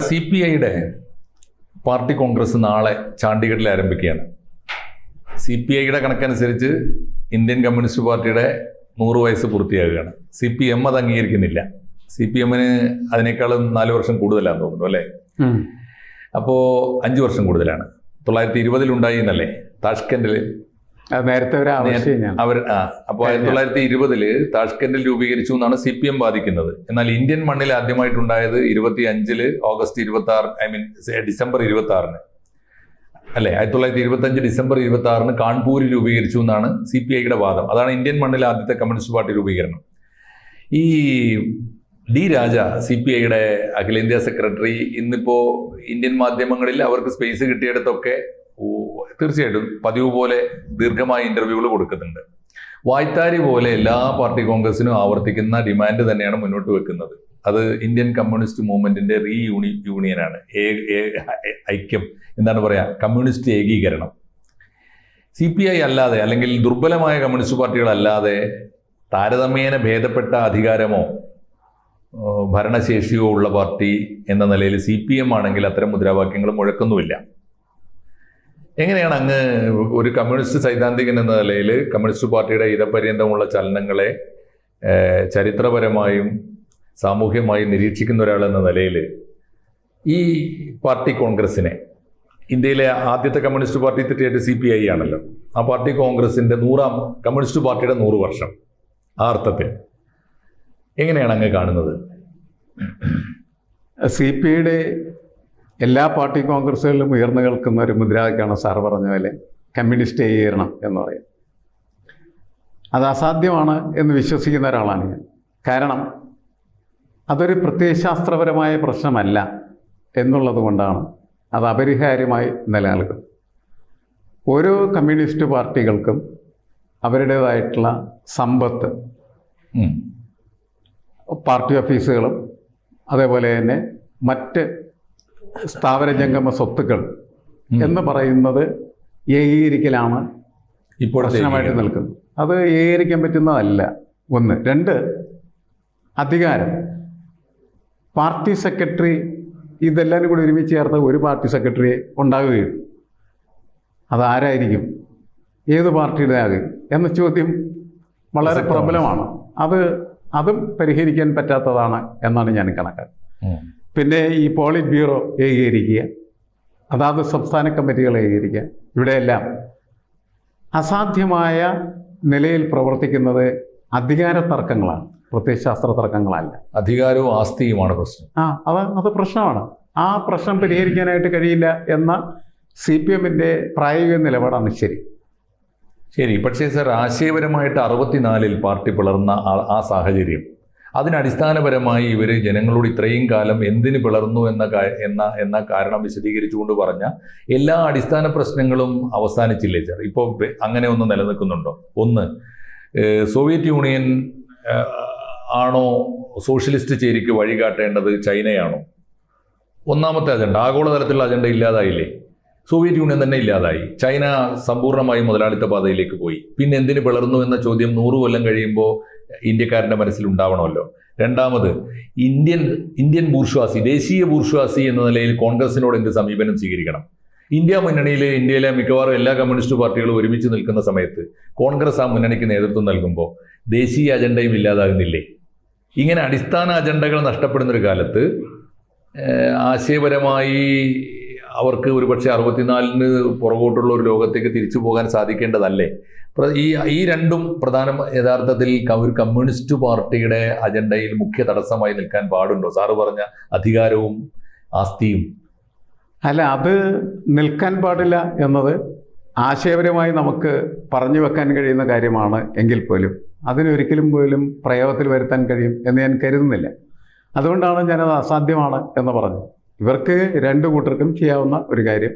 CPIയുടെ party Congress നാളെ ചണ്ഡീഗഡിൽ ആരംഭിക്കുകയാണ്. CPIയുടെ കണക്കനുസരിച്ച് ഇന്ത്യൻ കമ്മ്യൂണിസ്റ്റ് പാർട്ടിയുടെ 100 വയസ്സ് പൂർത്തിയാകുകയാണ്. CPM അത് അംഗീകരിക്കുന്നില്ല. CPMന് അതിനേക്കാളും 4 വർഷം കൂടുതലാണെന്ന് തോന്നുന്നു അല്ലേ? അപ്പോൾ 5 വർഷം കൂടുതലാണ്. 1920 ഉണ്ടായി എന്നല്ലേ താഷ്കെൻഡിൽ നേരത്തെ അവർ അപ്പോൾ 1920 താഷ്കെൻഡിൽ രൂപീകരിച്ചു എന്നാണ് CPM വാദിക്കുന്നത്. എന്നാൽ ഇന്ത്യൻ മണ്ണിൽ ആദ്യമായിട്ടുണ്ടായത് 25 ഓഗസ്റ്റ് 26 ഡിസംബർ 26 അല്ലേ? 1925 ഡിസംബർ 26 കാൺപൂരിൽ രൂപീകരിച്ചു എന്നാണ് CPIയുടെ വാദം. അതാണ് ഇന്ത്യൻ മണ്ണിൽ ആദ്യത്തെ കമ്മ്യൂണിസ്റ്റ് പാർട്ടി രൂപീകരണം. ഈ D. രാജ CPIയുടെ അഖിലേന്ത്യാ സെക്രട്ടറി ഇന്നിപ്പോൾ ഇന്ത്യൻ മാധ്യമങ്ങളിൽ അവർക്ക് സ്പേസ് കിട്ടിയിടത്തൊക്കെ തീർച്ചയായിട്ടും പതിവ് പോലെ ദീർഘമായ ഇന്റർവ്യൂകൾ കൊടുക്കുന്നുണ്ട്. വായ്ത്താരി പോലെ എല്ലാ പാർട്ടി കോൺഗ്രസിനും ആവർത്തിക്കുന്ന ഡിമാൻഡ് തന്നെയാണ് മുന്നോട്ട് വെക്കുന്നത്. അത് ഇന്ത്യൻ കമ്മ്യൂണിസ്റ്റ് മൂവ്മെന്റിന്റെ യൂണിയനാണ്. ഐക്യം, എന്താണ് പറയാ, കമ്മ്യൂണിസ്റ്റ് ഏകീകരണം. CPI അല്ലാതെ അല്ലെങ്കിൽ ദുർബലമായ കമ്മ്യൂണിസ്റ്റ് പാർട്ടികളല്ലാതെ താരതമ്യേന ഭേദപ്പെട്ട അധികാരമോ ഭരണശേഷിയോ ഉള്ള പാർട്ടി എന്ന നിലയിൽ CPM ആണെങ്കിൽ അത്തരം മുദ്രാവാക്യങ്ങൾ മുഴക്കുന്നുമില്ല. എങ്ങനെയാണ് അങ്ങ് ഒരു കമ്മ്യൂണിസ്റ്റ് സൈദ്ധാന്തികൻ എന്ന നിലയിൽ കമ്മ്യൂണിസ്റ്റ് പാർട്ടിയുടെ ഇതപര്യന്തമുള്ള ചലനങ്ങളെ ചരിത്രപരമായും സാമൂഹ്യമായും നിരീക്ഷിക്കുന്ന ഒരാളെന്ന നിലയിൽ ഈ പാർട്ടി കോൺഗ്രസിനെ, ഇന്ത്യയിലെ ആദ്യത്തെ കമ്മ്യൂണിസ്റ്റ് പാർട്ടി തീർച്ചയായിട്ടും CPI ആണല്ലോ, ആ പാർട്ടി കോൺഗ്രസിന്റെ കമ്മ്യൂണിസ്റ്റ് പാർട്ടിയുടെ 100 വർഷം ആ അർത്ഥത്തിൽ എങ്ങനെയാണ് അങ്ങ് കാണുന്നത്? CPIയുടെ എല്ലാ പാർട്ടി കോൺഗ്രസുകളിലും ഉയർന്നു കേൾക്കുന്ന ഒരു മുദ്രാവാക്യമാണ് സാർ പറഞ്ഞ പോലെ കമ്മ്യൂണിസ്റ്റ് ഏകീകരണം എന്ന് പറയും. അത് അസാധ്യമാണ് എന്ന് വിശ്വസിക്കുന്ന ഒരാളാണ് ഞാൻ. കാരണം അതൊരു പ്രത്യയശാസ്ത്രപരമായ പ്രശ്നമല്ല എന്നുള്ളത് കൊണ്ടാണ് അത് അപരിഹാര്യമായി നിലനിൽക്കുന്നത്. ഓരോ കമ്മ്യൂണിസ്റ്റ് പാർട്ടികൾക്കും അവരുടേതായിട്ടുള്ള സമ്പത്ത്, പാർട്ടി ഓഫീസുകളും അതേപോലെ തന്നെ മറ്റ് സ്ഥാവര ജംഗമ സ്വത്തുക്കൾ എന്ന് പറയുന്നത് ഏകീകരിക്കലാണ് ഇപ്പോൾ പ്രശ്നമായിട്ട് നിൽക്കുന്നത്. അത് ഏകീകരിക്കാൻ പറ്റുന്നതല്ല. 1. 2, അധികാരം. പാർട്ടി സെക്രട്ടറി, ഇതെല്ലാവരും കൂടി ഒരുമിച്ച് ചേർത്ത് ഒരു പാർട്ടി സെക്രട്ടറി ഉണ്ടാവുകയും അതാരായിരിക്കും, ഏത് പാർട്ടിയുടെ ആകും എന്ന ചോദ്യം വളരെ പ്രബലമാണ്. അതും പരിഹരിക്കാൻ പറ്റാത്തതാണ് എന്നാണ് ഞാൻ കണക്കാക്കുന്നത്. പിന്നെ ഈ പോളിറ്റ് ബ്യൂറോ ഏകീകരിക്കുക, അതാത് സംസ്ഥാന കമ്മിറ്റികൾ ഏകീകരിക്കുക, ഇവിടെയെല്ലാം അസാധ്യമായ നിലയിൽ പ്രവർത്തിക്കുന്നത് അധികാര തർക്കങ്ങളാണ്, പ്രത്യയശാസ്ത്ര തർക്കങ്ങളല്ല. അധികാരവും ആസ്തിയുമാണ് പ്രശ്നം. അത് പ്രശ്നമാണ്. ആ പ്രശ്നം പരിഹരിക്കാനായിട്ട് കഴിയില്ല എന്ന CPMന്റെ പ്രായോഗിക നിലപാടാണ് ശരി. പക്ഷേ സർ, ആശയപരമായിട്ട് 64 പാർട്ടി പിളർന്ന ആ സാഹചര്യം, അതിനടിസ്ഥാനപരമായി ഇവർ ജനങ്ങളോട് ഇത്രയും കാലം എന്തിന് പിളർന്നു എന്ന കാരണം വിശദീകരിച്ചുകൊണ്ട് പറഞ്ഞ എല്ലാ അടിസ്ഥാന പ്രശ്നങ്ങളും അവസാനിച്ചില്ലേ സാർ? ഇപ്പോൾ അങ്ങനെ ഒന്ന് നിലനിൽക്കുന്നുണ്ടോ? 1, സോവിയറ്റ് യൂണിയൻ ആണോ സോഷ്യലിസ്റ്റ് ചേരിക്ക് വഴികാട്ടേണ്ടത്, ചൈനയാണോ? ഒന്നാമത്തെ അജണ്ട, ആഗോളതലത്തിലുള്ള അജണ്ട ഇല്ലാതായില്ലേ? സോവിയറ്റ് യൂണിയൻ തന്നെ ഇല്ലാതായി, ചൈന സമ്പൂർണ്ണമായി മുതലാളിത്ത പാതയിലേക്ക് പോയി. പിന്നെ എന്തിന് പിളർന്നു എന്ന ചോദ്യം 100 കൊല്ലം കഴിയുമ്പോൾ ഇന്ത്യക്കാരൻ്റെ മനസ്സിൽ ഉണ്ടാവണമല്ലോ. രണ്ടാമത്, ഇന്ത്യൻ ബൂർഷ്വാസി, ദേശീയ ബൂർഷ്വാസി എന്ന നിലയിൽ കോൺഗ്രസിനോട് എന്ത് സമീപനം സ്വീകരിക്കണം? ഇന്ത്യയിലെ മിക്കവാറും എല്ലാ കമ്മ്യൂണിസ്റ്റ് പാർട്ടികളും ഒരുമിച്ച് നിൽക്കുന്ന സമയത്ത് കോൺഗ്രസ് ആ മുന്നണിക്ക് നേതൃത്വം നൽകുമ്പോൾ ദേശീയ അജണ്ടയും ഇല്ലാതാകുന്നില്ലേ? ഇങ്ങനെ അടിസ്ഥാന അജണ്ടകൾ നഷ്ടപ്പെടുന്നൊരു കാലത്ത് ആശയപരമായി അവർക്ക് ഒരുപക്ഷെ 64-ന് പുറകോട്ടുള്ള ഒരു ലോകത്തേക്ക് തിരിച്ചു പോകാൻ സാധിക്കേണ്ടതല്ലേ? ഈ രണ്ടും യഥാർത്ഥത്തിൽ ഒരു കമ്മ്യൂണിസ്റ്റ് പാർട്ടിയുടെ അജണ്ടയിൽ മുഖ്യ തടസ്സമായി നിൽക്കാൻ പാടുണ്ടോ? സാറ് പറഞ്ഞ അധികാരവും ആസ്തിയും. അല്ല, അത് നിൽക്കാൻ പാടില്ല എന്നത് ആശയപരമായി നമുക്ക് പറഞ്ഞു വെക്കാൻ കഴിയുന്ന കാര്യമാണ്. എങ്കിൽ പോലും അതിനൊരിക്കലും പോലും പ്രയോഗത്തിൽ വരുത്താൻ കഴിയും എന്ന് ഞാൻ കരുതുന്നില്ല. അതുകൊണ്ടാണ് ഞാനത് അസാധ്യമാണ് എന്ന് പറഞ്ഞത്. ഇവർക്ക് 2 കൂട്ടർക്കും ചെയ്യാവുന്ന ഒരു കാര്യം,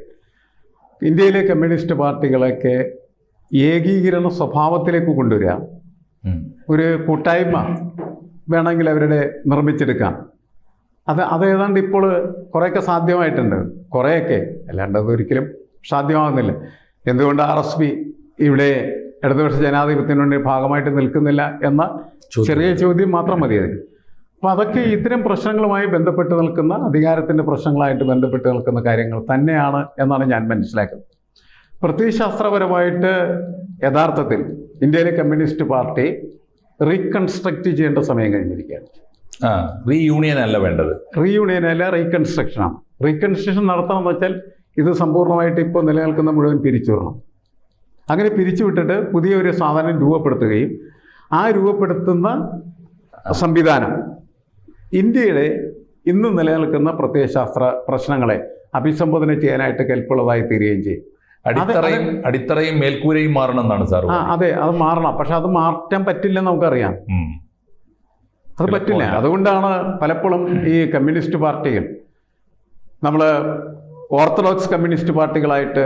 ഇന്ത്യയിലെ കമ്മ്യൂണിസ്റ്റ് പാർട്ടികളൊക്കെ ഏകീകരണ സ്വഭാവത്തിലേക്ക് കൊണ്ടുവരിക. ഒരു കൂട്ടായ്മ വേണമെങ്കിൽ അവരുടെ നിർമ്മിച്ചെടുക്കാം. അത് ഏതാണ്ട് ഇപ്പോൾ കുറേയൊക്കെ സാധ്യമായിട്ടുണ്ട്, കുറേയൊക്കെ, അല്ലാണ്ട് അതൊരിക്കലും സാധ്യമാകുന്നില്ല. എന്തുകൊണ്ട് RSP ഇവിടെ ഇടതുപക്ഷ ജനാധിപത്യത്തിൻ്റെ ഭാഗമായിട്ട് നിൽക്കുന്നില്ല എന്ന ചെറിയ ചോദ്യം മാത്രം മതി അതിന്. അപ്പം അതൊക്കെ ഇത്തരം പ്രശ്നങ്ങളുമായി ബന്ധപ്പെട്ട് നിൽക്കുന്ന, അധികാരത്തിൻ്റെ പ്രശ്നങ്ങളായിട്ട് ബന്ധപ്പെട്ട് നിൽക്കുന്ന കാര്യങ്ങൾ തന്നെയാണ് എന്നാണ് ഞാൻ മനസ്സിലാക്കുന്നത്. പ്രത്യയശാസ്ത്രപരമായിട്ട് യഥാർത്ഥത്തിൽ ഇന്ത്യയിലെ കമ്മ്യൂണിസ്റ്റ് പാർട്ടി റീകൺസ്ട്രക്റ്റ് ചെയ്യേണ്ട സമയം കഴിഞ്ഞിരിക്കുകയാണ്. റീയൂണിയൻ അല്ല വേണ്ടത്, റീയൂണിയൻ അല്ല, റീകൺസ്ട്രക്ഷനാണ്. റീകൺസ്ട്രക്ഷൻ നടത്തണമെന്ന് വെച്ചാൽ ഇത് സമ്പൂർണ്ണമായിട്ട് ഇപ്പോൾ നിലനിൽക്കുന്ന മുഴുവൻ പിരിച്ചുവിടണം. അങ്ങനെ പിരിച്ചുവിട്ടിട്ട് പുതിയൊരു സാധനം രൂപപ്പെടുത്തുകയും ആ രൂപപ്പെടുത്തുന്ന സംവിധാനം ഇന്ത്യയുടെ ഇന്ന് നിലനിൽക്കുന്ന പ്രത്യയശാസ്ത്ര പ്രശ്നങ്ങളെ അഭിസംബോധന ചെയ്യാനായിട്ട് കെൽപ്പുള്ളതായി തീരുകയും ചെയ്യും. അടിത്തറയും മേൽക്കൂരയും മാറണം എന്നാണ് സാർ. അതെ, അത് മാറണം. പക്ഷെ അത് മാറ്റാൻ പറ്റില്ലെന്ന് നമുക്കറിയാം. അത് പറ്റില്ല. അതുകൊണ്ടാണ് പലപ്പോഴും ഈ കമ്മ്യൂണിസ്റ്റ് പാർട്ടികൾ നമ്മൾ ഓർത്തഡോക്സ് കമ്മ്യൂണിസ്റ്റ് പാർട്ടികളായിട്ട്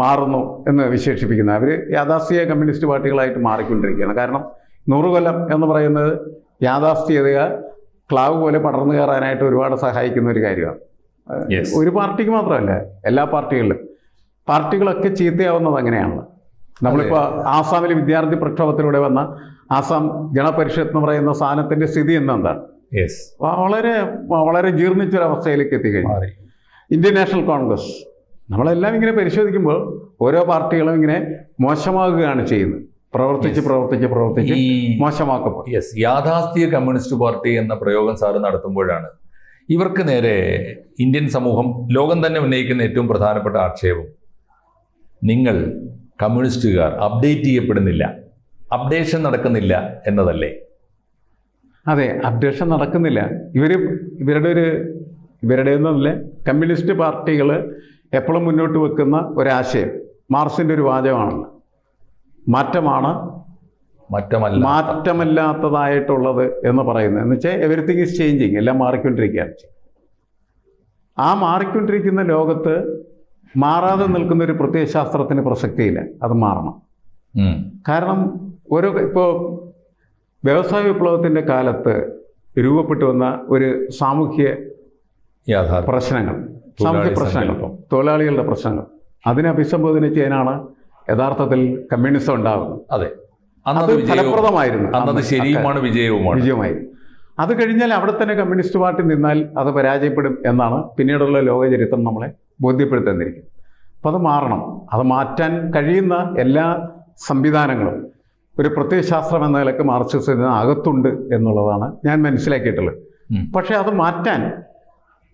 മാറുന്നു എന്ന് വിശേഷിപ്പിക്കുന്നത്. അവർ യാഥാസ്ഥിക കമ്മ്യൂണിസ്റ്റ് പാർട്ടികളായിട്ട് മാറിക്കൊണ്ടിരിക്കുകയാണ്. കാരണം 100 കൊല്ലം എന്ന് പറയുന്നത് യാഥാസ്ഥികത ക്ലാവ് പോലെ പടർന്നു കയറാനായിട്ട് ഒരുപാട് സഹായിക്കുന്ന ഒരു കാര്യമാണ്. ഒരു പാർട്ടിക്ക് മാത്രമല്ല, എല്ലാ പാർട്ടികളൊക്കെ ചീത്തയാവുന്നത് അങ്ങനെയാണ്. നമ്മളിപ്പോൾ ആസാമിൽ വിദ്യാർത്ഥി പ്രക്ഷോഭത്തിലൂടെ വന്ന ആസാം ഗണപരിഷത്ത് എന്ന് പറയുന്ന സാധനത്തിൻ്റെ സ്ഥിതി എന്താണ്? വളരെ വളരെ ജീർണിച്ചൊരവസ്ഥയിലേക്ക് എത്തിക്കഴിഞ്ഞു. ഇന്ത്യൻ നാഷണൽ കോൺഗ്രസ്, നമ്മളെല്ലാം ഇങ്ങനെ പരിശോധിക്കുമ്പോൾ ഓരോ പാർട്ടികളും ഇങ്ങനെ മോശമാകുകയാണ് ചെയ്യുന്നത്. പ്രവർത്തിച്ച് മോശമാക്കപ്പെടും. യാഥാസ്ഥിക കമ്മ്യൂണിസ്റ്റ് പാർട്ടി എന്ന പ്രയോഗം സാറ് നടത്തുമ്പോഴാണ് ഇവർക്ക് നേരെ ഇന്ത്യൻ സമൂഹം, ലോകം തന്നെ ഉന്നയിക്കുന്ന ഏറ്റവും പ്രധാനപ്പെട്ട ആക്ഷേപം, നിങ്ങൾ കമ്മ്യൂണിസ്റ്റുകാർ അപ്ഡേറ്റ് ചെയ്യപ്പെടുന്നില്ല, അപ്ഡേഷൻ നടക്കുന്നില്ല എന്നതല്ലേ? അതെ, അപ്ഡേഷൻ നടക്കുന്നില്ല. ഇവരുടെ ഒന്നുമില്ല. കമ്മ്യൂണിസ്റ്റ് പാർട്ടികൾ എപ്പോഴും മുന്നോട്ട് വെക്കുന്ന ഒരാശയം മാർക്സിൻ്റെ ഒരു വാചകമാണല്ലോ, മാറ്റമല്ലാത്തതായിട്ടുള്ളത് എന്ന് പറയുന്നത്. എന്ന് വെച്ചാൽ എവരിത്തിങ് ഈസ് ചേഞ്ചിങ്, എല്ലാം മാറിക്കൊണ്ടിരിക്കുകയാണ്. ആ മാറിക്കൊണ്ടിരിക്കുന്ന ലോകത്ത് മാറാതെ നിൽക്കുന്ന ഒരു പ്രത്യയശാസ്ത്രത്തിന് പ്രസക്തിയില്ല, അത് മാറണം. കാരണം ഇപ്പോൾ വ്യവസായ വിപ്ലവത്തിൻ്റെ കാലത്ത് രൂപപ്പെട്ടു വന്ന ഒരു സാമൂഹ്യ പ്രശ്നങ്ങൾ, തൊഴിലാളികളുടെ പ്രശ്നങ്ങൾ, അതിനെ അഭിസംബോധന ചെയ്യാനാണ് യഥാർത്ഥത്തിൽ കമ്മ്യൂണിസം ഉണ്ടാകുന്നത്. അതെ, അത് ഫലപ്രദമായിരുന്നു, വിജയവുമായി. അത് കഴിഞ്ഞാൽ അവിടെ തന്നെ കമ്മ്യൂണിസ്റ്റ് പാർട്ടി നിന്നാൽ അത് പരാജയപ്പെടും എന്നാണ് പിന്നീടുള്ള ലോകചരിത്രം നമ്മളെ ബോധ്യപ്പെടുത്തുന്നിരിക്കുന്നത്. അപ്പോൾ അത് മാറണം. അത് മാറ്റാൻ കഴിയുന്ന എല്ലാ സംവിധാനങ്ങളും ഒരു പ്രത്യയശാസ്ത്രം എന്ന നിലക്ക് മാർക്സിസത്തിന് അകത്തുണ്ട് എന്നുള്ളതാണ് ഞാൻ മനസ്സിലാക്കിയിട്ടുള്ളത്. പക്ഷേ അത് മാറ്റാൻ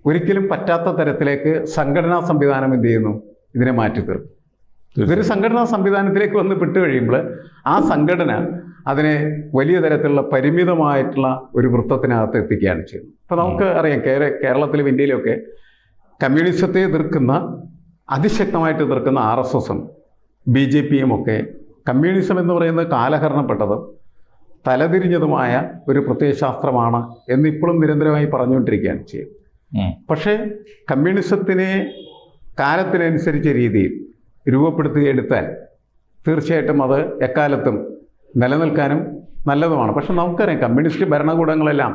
ഒരിക്കലും പറ്റാത്ത തരത്തിലേക്ക് സംഘടനാ സംവിധാനം എന്ത് ചെയ്യുന്നു? ഇതിനെ മാറ്റി തീർക്കും. ഇതൊരു സംഘടനാ സംവിധാനത്തിലേക്ക് വന്ന് പെട്ടുകഴിയുമ്പോൾ ആ സംഘടന അതിനെ വലിയ തരത്തിലുള്ള പരിമിതമായിട്ടുള്ള ഒരു വൃത്തത്തിനകത്ത് എത്തിക്കുകയാണ് ചെയ്യുന്നത്. ഇപ്പോൾ നമുക്ക് അറിയാം, കേരളത്തിലും ഇന്ത്യയിലുമൊക്കെ കമ്മ്യൂണിസത്തെ എതിർക്കുന്ന, അതിശക്തമായിട്ട് എതിർക്കുന്ന RSSും BJPയും ഒക്കെ കമ്മ്യൂണിസം എന്ന് പറയുന്നത് കാലഹരണപ്പെട്ടതും തലതിരിഞ്ഞതുമായ ഒരു പ്രത്യയശാസ്ത്രമാണ് എന്നിപ്പോഴും നിരന്തരമായി പറഞ്ഞുകൊണ്ടിരിക്കുകയാണ് ചെയ്യുന്നത്. പക്ഷേ കമ്മ്യൂണിസത്തിനെ കാലത്തിനനുസരിച്ച രീതിയിൽ രൂപപ്പെടുത്തിയെടുത്താൽ തീർച്ചയായിട്ടും അത് എക്കാലത്തും നിലനിൽക്കാനും നല്ലതുമാണ്. പക്ഷെ നമുക്കറിയാം, കമ്മ്യൂണിസ്റ്റ് ഭരണകൂടങ്ങളെല്ലാം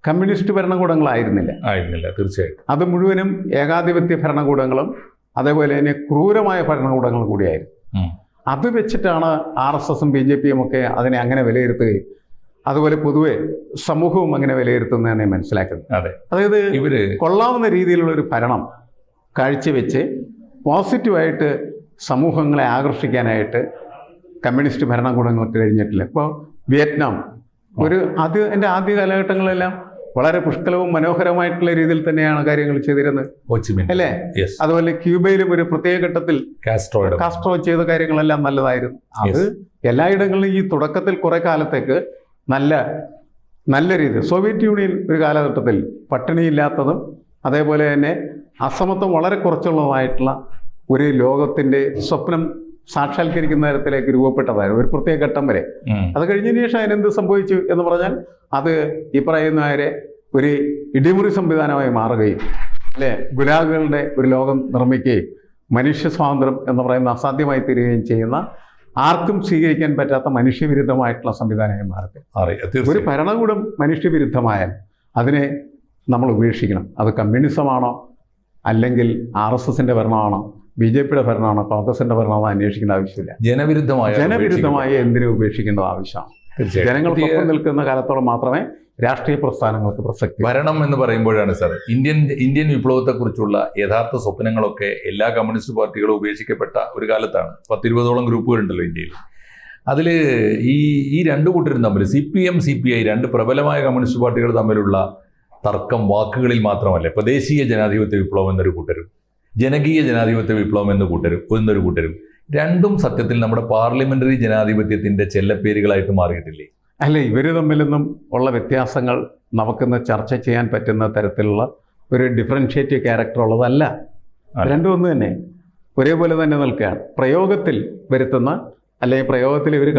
കമ്മ്യൂണിസ്റ്റ് ഭരണകൂടങ്ങളായിരുന്നില്ല. തീർച്ചയായിട്ടും അത് മുഴുവനും ഏകാധിപത്യ ഭരണകൂടങ്ങളും അതേപോലെ തന്നെ ക്രൂരമായ ഭരണകൂടങ്ങളും കൂടിയായിരുന്നു. അത് വെച്ചിട്ടാണ് RSSും BJPയും ഒക്കെ അതിനെ അങ്ങനെ വിലയിരുത്തുകയും അതുപോലെ പൊതുവെ സമൂഹവും അങ്ങനെ വിലയിരുത്തുന്നതാണ് ഞാൻ മനസ്സിലാക്കുന്നത്. അതായത് കൊള്ളാവുന്ന രീതിയിലുള്ള ഒരു ഭരണം കാഴ്ചവെച്ച് പോസിറ്റീവായിട്ട് സമൂഹങ്ങളെ ആകർഷിക്കാനായിട്ട് കമ്മ്യൂണിസ്റ്റ് ഭരണകൂടങ്ങൾക്ക് കഴിഞ്ഞിട്ടില്ല. ഇപ്പോൾ വിയറ്റ്നാം എൻ്റെ ആദ്യ കാലഘട്ടങ്ങളെല്ലാം വളരെ പുഷ്കലവും മനോഹരമായിട്ടുള്ള രീതിയിൽ തന്നെയാണ് കാര്യങ്ങൾ ചെയ്തിരുന്നത്, അല്ലേ? അതുപോലെ ക്യൂബയിലും ഒരു പ്രത്യേക ഘട്ടത്തിൽ കാസ്ട്രോ ചെയ്ത കാര്യങ്ങളെല്ലാം നല്ലതായിരുന്നു. അത് എല്ലായിടങ്ങളിലും ഈ തുടക്കത്തിൽ കുറെ കാലത്തേക്ക് നല്ല രീതിയിൽ സോവിയറ്റ് യൂണിയൻ ഒരു കാലഘട്ടത്തിൽ പട്ടിണിയില്ലാത്തതും അതേപോലെ തന്നെ അസമത്വം വളരെ കുറച്ചുള്ളതായിട്ടുള്ള ഒരു ലോകത്തിൻ്റെ സ്വപ്നം സാക്ഷാത്കരിക്കുന്ന തരത്തിലേക്ക് രൂപപ്പെട്ടതായിരുന്നു ഒരു പ്രത്യേക ഘട്ടം വരെ. അത് കഴിഞ്ഞതിന് ശേഷം അതിനെന്ത് സംഭവിച്ചു എന്ന് പറഞ്ഞാൽ അത് ഈ പറയുന്നവരെ ഒരു ഇടിമുറി സംവിധാനമായി മാറുകയും അല്ലേ, ഗുലാഗുകളുടെ ഒരു ലോകം നിർമ്മിക്കുകയും മനുഷ്യ സ്വാതന്ത്ര്യം എന്ന് പറയുന്ന അസാധ്യമായി തീരുകയും ചെയ്യുന്ന, ആർക്കും സ്വീകരിക്കാൻ പറ്റാത്ത മനുഷ്യവിരുദ്ധമായിട്ടുള്ള സംവിധാനമായി മാറി. ഒരു ഭരണകൂടം മനുഷ്യവിരുദ്ധമായാൽ അതിനെ നമ്മൾ ഉപേക്ഷിക്കണം. അത് കമ്മ്യൂണിസമാണോ അല്ലെങ്കിൽ RSSന്റെ ഭരണമാണോ BJPയുടെ ഭരണമാണോ കോൺഗ്രസിന്റെ ഭരണമാണോ അന്വേഷിക്കേണ്ട ആവശ്യമില്ല. ജനവിരുദ്ധമായ എന്തിനും ഉപേക്ഷിക്കേണ്ടത് ആവശ്യമാണ്. ജനങ്ങൾക്കൊപ്പം നിൽക്കുന്ന കാലത്തോളം മാത്രമേ രാഷ്ട്രീയ പ്രസ്ഥാനങ്ങൾക്ക് പ്രസക്തി. ഭരണം എന്ന് പറയുമ്പോഴാണ് സാർ ഇന്ത്യൻ വിപ്ലവത്തെക്കുറിച്ചുള്ള യഥാർത്ഥ സ്വപ്നങ്ങളൊക്കെ എല്ലാ കമ്മ്യൂണിസ്റ്റ് പാർട്ടികളും ഉപേക്ഷിക്കപ്പെട്ട ഒരു കാലത്താണ്. 10-20ഓളം ഗ്രൂപ്പുകളുണ്ടല്ലോ ഇന്ത്യയിൽ. അതിൽ ഈ രണ്ടു കൂട്ടരും തമ്മിൽ CPM CPI രണ്ട് പ്രബലമായ കമ്മ്യൂണിസ്റ്റ് പാർട്ടികൾ തമ്മിലുള്ള തർക്കം വാക്കുകളിൽ മാത്രമല്ല. ഇപ്പോൾ ദേശീയ ജനാധിപത്യ വിപ്ലവം എന്നൊരു കൂട്ടരും ജനകീയ ജനാധിപത്യ വിപ്ലവം എന്നൊരു കൂട്ടരും രണ്ടും സത്യത്തിൽ നമ്മുടെ പാർലമെന്ററി ജനാധിപത്യത്തിന്റെ ചെല്ലപ്പേരുകളായിട്ട് മാറിയിട്ടില്ലേ? അല്ല, ഇവർ തമ്മിലൊന്നും ഉള്ള വ്യത്യാസങ്ങൾ നമുക്കിന്ന് ചർച്ച ചെയ്യാൻ പറ്റുന്ന തരത്തിലുള്ള ഒരു ഡിഫറൻഷ്യേറ്റീവ് ക്യാരക്ടർ ഉള്ളതല്ല. രണ്ടും ഒന്ന് തന്നെ, ഒരേപോലെ തന്നെ നിൽക്കുകയാണ്. പ്രയോഗത്തിൽ വരുത്തുന്ന അല്ലെങ്കിൽ പ്രയോഗത്തിൽ ഇവർ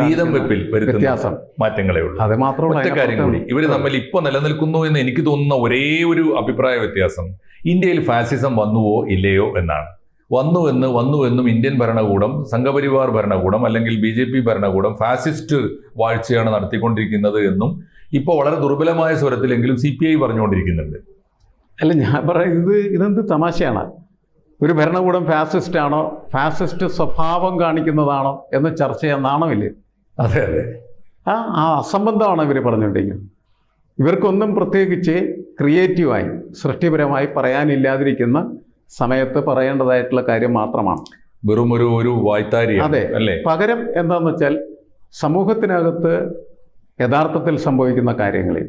വ്യത്യാസം മാറ്റങ്ങളേ ഉള്ളൂ. അത് മാത്രമല്ല, ഒറ്റ കാര്യം കൂടി, ഇവർ തമ്മിൽ ഇപ്പോൾ നിലനിൽക്കുന്നു എന്ന് എനിക്ക് തോന്നുന്ന ഒരേ ഒരു അഭിപ്രായ വ്യത്യാസം ഇന്ത്യയിൽ ഫാസിസം വന്നുവോ ഇല്ലയോ എന്നാണ്. വന്നുവെന്നും ഇന്ത്യൻ ഭരണകൂടം, സംഘപരിവാർ ഭരണകൂടം അല്ലെങ്കിൽ BJP ഭരണകൂടം ഫാസിസ്റ്റ് വാഴ്ചയാണ് നടത്തിക്കൊണ്ടിരിക്കുന്നത് എന്നും ഇപ്പോൾ വളരെ ദുർബലമായ സ്വരത്തിലെങ്കിലും CPI പറഞ്ഞുകൊണ്ടിരിക്കുന്നുണ്ട്. അല്ല, ഞാൻ പറയുന്നത് ഇതെന്ത് തമാശയാണ്. ഒരു ഭരണകൂടം ഫാസിസ്റ്റ് ആണോ, ഫാസിസ്റ്റ് സ്വഭാവം കാണിക്കുന്നതാണോ എന്ന് ചർച്ച ചെയ്യാൻ നാണമില്ലേ? അതെ അതെ, ആ അസംബന്ധമാണ് ഇവർ പറഞ്ഞുകൊണ്ടിരിക്കുന്നത്. ഇവർക്കൊന്നും പ്രത്യേകിച്ച് ക്രിയേറ്റീവായി സൃഷ്ടിപരമായി പറയാനില്ലാതിരിക്കുന്ന സമയത്ത് പറയേണ്ടതായിട്ടുള്ള കാര്യം മാത്രമാണ്. വെറും ഒരു വായ്ത്താരി. അതെ അല്ലേ? പകരം എന്താണെന്ന് വെച്ചാൽ സമൂഹത്തിനകത്ത് യഥാർത്ഥത്തിൽ സംഭവിക്കുന്ന കാര്യങ്ങളിൽ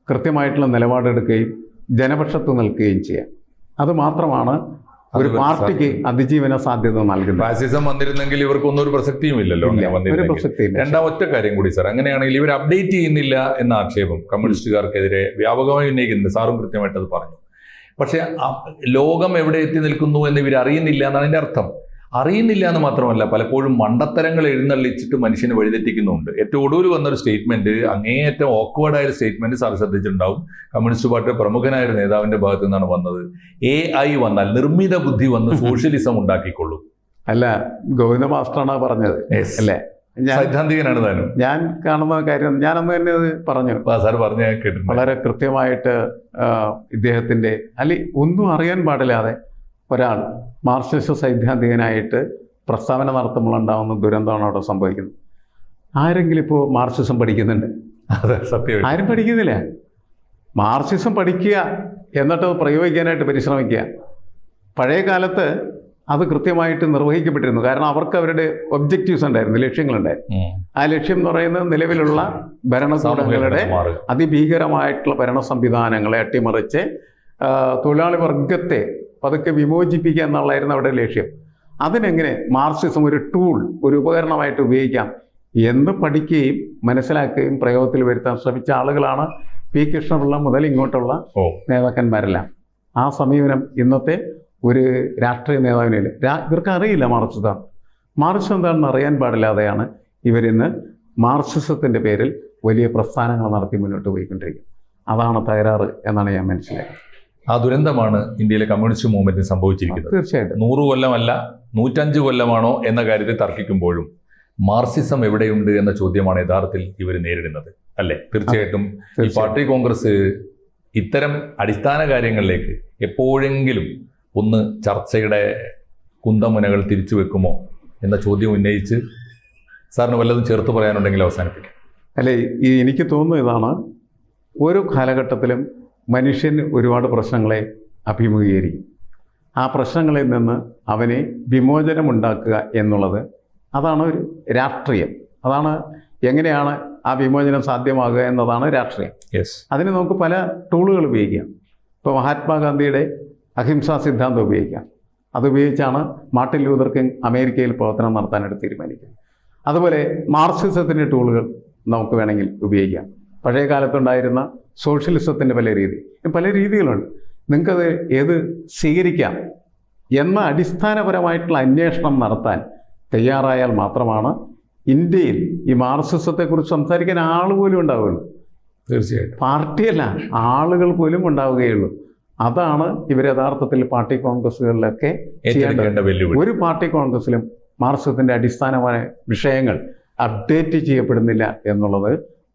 കൃത്യമായിട്ടുള്ള നിലപാടെടുക്കുകയും ജനപക്ഷത്ത് നിൽക്കുകയും ചെയ്യാം. അത് മാത്രമാണ് ഒരു പാർട്ടിക്ക് അതിജീവന സാധ്യത നൽകുന്നത്. ഫാസിസം വന്നിരുന്നെങ്കിൽ ഇവർക്കൊന്നും ഒരു പ്രസക്തിയും ഇല്ലല്ലോ. ഒറ്റ കാര്യം കൂടി സാർ, അങ്ങനെയാണെങ്കിൽ ഇവർ അപ്ഡേറ്റ് ചെയ്യുന്നില്ല എന്ന ആക്ഷേപം കമ്മ്യൂണിസ്റ്റുകാർക്കെതിരെ വ്യാപകമായി ഉന്നയിക്കുന്നുണ്ട്. സാറും കൃത്യമായിട്ട് അത് പറഞ്ഞു. പക്ഷെ ലോകം എവിടെ എത്തി നിൽക്കുന്നു എന്ന് ഇവർ അറിയുന്നില്ല എന്നാണ് എൻ്റെ അർത്ഥം. അറിയുന്നില്ല എന്ന് മാത്രമല്ല, പലപ്പോഴും മണ്ടത്തരങ്ങൾ എഴുന്നള്ളിച്ചിട്ട് മനുഷ്യനെ വഴിതെറ്റിക്കുന്നുണ്ട്. ഏറ്റവും ഒടുവിൽ വന്നൊരു സ്റ്റേറ്റ്മെന്റ്, അങ്ങേയറ്റം ഓക്വേർഡായ സ്റ്റേറ്റ്മെന്റ് സാർ ശ്രദ്ധിച്ചിട്ടുണ്ടാവും. കമ്മ്യൂണിസ്റ്റ് പാർട്ടിയുടെ പ്രമുഖനായ ഒരു നേതാവിന്റെ ഭാഗത്തു നിന്നാണ് വന്നത്. AI വന്നാൽ, നിർമ്മിത ബുദ്ധി വന്ന് സോഷ്യലിസം ഉണ്ടാക്കിക്കൊള്ളും. അല്ല, ഗോവിന്ദ മാസ്റ്ററാണ് പറഞ്ഞത് അല്ലേ? സൈദ്ധാന്തികനാണ് താനും. ഞാൻ കാണുന്ന കാര്യം ഞാനന്ന് തന്നെ അത് പറഞ്ഞു. സാർ പറഞ്ഞ കേട്ടിട്ടുണ്ട്. വളരെ കൃത്യമായിട്ട് ഇദ്ദേഹത്തിന്റെ ഒന്നും അറിയാൻ പാടില്ലാതെ ഒരാൾ മാർക്സിസ്റ്റ് സൈദ്ധാന്തികനായിട്ട് പ്രസ്താവന നടത്തുമ്പോൾ ഉണ്ടാകുന്ന ദുരന്തമാണ് അവിടെ സംഭവിക്കുന്നത്. ആരെങ്കിലും ഇപ്പോൾ മാർക്സിസം പഠിക്കുന്നുണ്ട്? അതെ, സത്യം. ആരും പഠിക്കുന്നില്ല. മാർക്സിസം പഠിക്കുക, എന്നിട്ട് പ്രയോഗിക്കാനായിട്ട് പരിശ്രമിക്കുക. പഴയ കാലത്ത് അത് കൃത്യമായിട്ട് നിർവഹിക്കപ്പെട്ടിരുന്നു. കാരണം അവർക്ക് അവരുടെ ഒബ്ജക്റ്റീവ്സ് ഉണ്ടായിരുന്നു, ലക്ഷ്യങ്ങളുണ്ടായിരുന്നു. ആ ലക്ഷ്യം എന്ന് പറയുന്നത് നിലവിലുള്ള ഭരണകൂടങ്ങളുടെ അതിഭീകരമായിട്ടുള്ള ഭരണ സംവിധാനങ്ങളെ അട്ടിമറിച്ച് തൊഴിലാളി വർഗത്തെ പതുക്കെ വിമോചിപ്പിക്കുക എന്നുള്ളതായിരുന്നു അവരുടെ ലക്ഷ്യം. അതിനെങ്ങനെ മാർക്സിസം ഒരു ടൂൾ, ഒരു ഉപകരണമായിട്ട് ഉപയോഗിക്കാം എന്ന് പഠിക്കുകയും മനസ്സിലാക്കുകയും പ്രയോഗത്തിൽ വരുത്താൻ ശ്രമിച്ച ആളുകളാണ് P. കൃഷ്ണപിള്ള മുതൽ ഇങ്ങോട്ടുള്ള നേതാക്കന്മാരെല്ലാം. ആ സമീപനം ഇന്നത്തെ ഒരു രാഷ്ട്രീയ നേതാവിനില്ല. ഇവർക്ക് അറിയില്ല മാർക്സിസം എന്താണെന്ന് അറിയാൻ പാടില്ലാതെയാണ് ഇവരിന്ന് മാർക്സിസത്തിൻ്റെ പേരിൽ വലിയ പ്രസ്ഥാനങ്ങൾ നടത്തി മുന്നോട്ട് പോയിക്കൊണ്ടിരിക്കുന്നത്. അതാണ് തകരാറ് എന്നാണ് ഞാൻ മനസ്സിലാക്കുന്നത്. ആ ദുരന്തമാണ് ഇന്ത്യയിലെ കമ്മ്യൂണിസ്റ്റ് മൂവ്മെന്റിന് സംഭവിച്ചിരിക്കുന്നത്. തീർച്ചയായിട്ടും 100 കൊല്ലമല്ല 105 കൊല്ലമാണോ എന്ന കാര്യത്തിൽ തർക്കിക്കുമ്പോഴും മാർക്സിസം എവിടെയുണ്ട് എന്ന ചോദ്യമാണ് യഥാർത്ഥത്തിൽ ഇവർ നേരിടുന്നത്, അല്ലേ? തീർച്ചയായിട്ടും ഈ പാർട്ടി കോൺഗ്രസ് ഇത്തരം അടിസ്ഥാന കാര്യങ്ങളിലേക്ക് എപ്പോഴെങ്കിലും ഒന്ന് ചർച്ചയുടെ കുന്തമുനകൾ തിരിച്ചു വെക്കുമോ എന്ന ചോദ്യം ഉന്നയിച്ച് സാറിന് വല്ലതും ചേർത്ത് പറയാനുണ്ടെങ്കിൽ അവസാനിപ്പിക്കാം. അല്ലേ, എനിക്ക് തോന്നുന്നു ഇതാണ്, ഓരോ കാലഘട്ടത്തിലും മനുഷ്യൻ ഒരുപാട് പ്രശ്നങ്ങളെ അഭിമുഖീകരിക്കും. ആ പ്രശ്നങ്ങളിൽ നിന്ന് അവനെ വിമോചനമുണ്ടാക്കുക എന്നുള്ളത്, അതാണ് ഒരു രാഷ്ട്രീയം. അതാണ് എങ്ങനെയാണ് ആ വിമോചനം സാധ്യമാകുക എന്നതാണ് രാഷ്ട്രീയം. അതിന് നമുക്ക് പല ടൂളുകൾ ഉപയോഗിക്കാം. ഇപ്പോൾ മഹാത്മാഗാന്ധിയുടെ അഹിംസാ സിദ്ധാന്തം ഉപയോഗിക്കാം. അതുപയോഗിച്ചാണ് മാർട്ടിൻ ലൂതർ കിങ് അമേരിക്കയിൽ പ്രവർത്തനം നടത്താനായിട്ട് തീരുമാനിക്കുന്നത്. അതുപോലെ മാർക്സിസത്തിൻ്റെ ടൂളുകൾ നമുക്ക് വേണമെങ്കിൽ ഉപയോഗിക്കാം. പഴയ കാലത്തുണ്ടായിരുന്ന സോഷ്യലിസത്തിൻ്റെ പല രീതികളുണ്ട്. നിങ്ങൾക്കത് ഏത് സ്വീകരിക്കാം എന്ന അടിസ്ഥാനപരമായിട്ടുള്ള അന്വേഷണം നടത്താൻ തയ്യാറായാൽ മാത്രമാണ് ഇന്ത്യയിൽ ഈ മാർക്സിസത്തെക്കുറിച്ച് സംസാരിക്കാൻ ആൾ പോലും ഉണ്ടാവുകയുള്ളൂ. തീർച്ചയായിട്ടും പാർട്ടിയല്ല, ആളുകൾ പോലും ഉണ്ടാവുകയുള്ളൂ. അതാണ് ഇവർ യഥാർത്ഥത്തിൽ പാർട്ടി കോൺഗ്രസ്സുകളിലൊക്കെ ചെയ്യേണ്ട വെല്ലുവിളി. ഒരു പാർട്ടി കോൺഗ്രസ്സിലും മാർക്സിസത്തിൻ്റെ അടിസ്ഥാനമായ വിഷയങ്ങൾ അപ്ഡേറ്റ് ചെയ്യപ്പെടുന്നില്ല എന്നുള്ളത്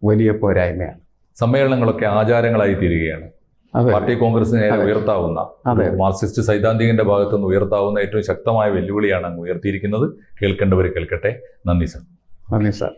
വലിയ പോരായ്മയാണ്. സമ്മേളനങ്ങളൊക്കെ ആചാരങ്ങളായി തീരുകയാണ്. പാർട്ടി കോൺഗ്രസിന് നേരെ ഉയർത്താവുന്ന, മാർക്സിസ്റ്റ് സൈദ്ധാന്തികന്റെ ഭാഗത്തുനിന്ന് ഉയർത്താവുന്ന ഏറ്റവും ശക്തമായ വെല്ലുവിളിയാണ് അങ്ങ് ഉയർത്തിയിരിക്കുന്നത്. കേൾക്കേണ്ടവർ കേൾക്കട്ടെ. നന്ദി സാർ. നന്ദി സാർ.